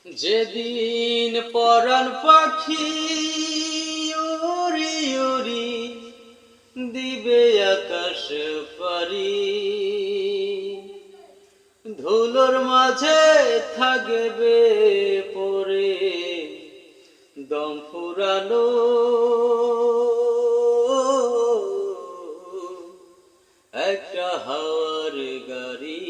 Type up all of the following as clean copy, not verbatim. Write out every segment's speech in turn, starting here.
যেদিন পরাণ পাখি উড়ি উড়ি দিবে আকাশ পারি, ধুলোর মাঝে থাকবে পরে দম ফুরানো একটা হাওয়ার গাড়ি,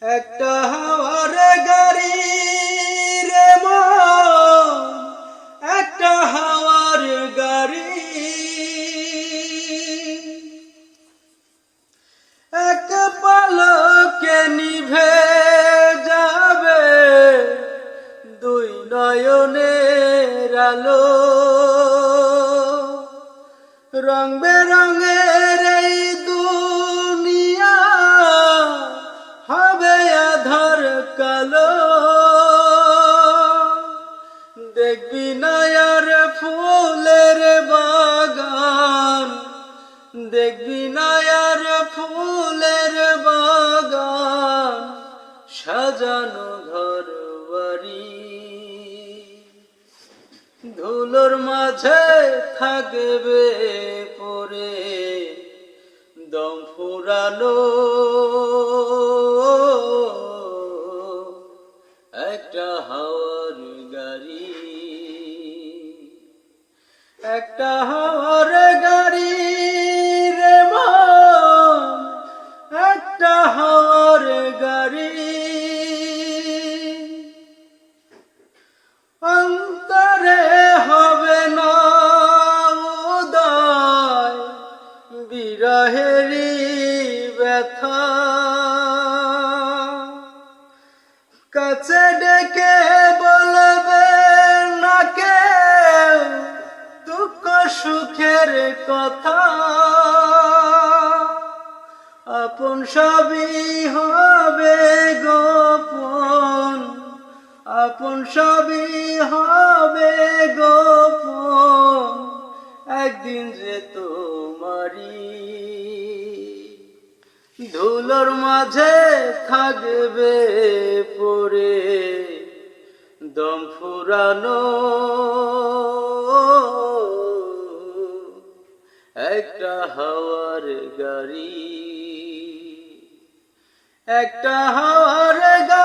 একটা হাওয়ার গাড়ি রে মন, একটা হাওয়ার গাড়ি, এক পালকে নিভে যাবে দুই নয়নের আলো, রং বেরঙের এই দুনিয়া হবে আধার কালো। দেখবি না আর ফুলের বাগান, দেখবি না আর ফুলের বাগান, সাজানো ঘর বাড়ি, ধুলোর মাঝে থাকবে পরে দম ফুরানো একটা হাওয়ার গাড়ি, একটা হাওয়ার গাড়ি রে মন, একটা হাওয়ার গাড়ি। অন্তরে হবে না উদয় বিরহেরই ব্যথা, কাছে ডেকে বলবে না কেউ দুঃখ সুখের কথা, আপন সবই হবে গোপন, আপন সবই হবে গোপন, একদিন যে তোমারি, ধুলোর মাঝে থাকবে পরে দম ফুরানো একটা হাওয়ার গাড়ি, একটা হাওয়ার গাড়ি।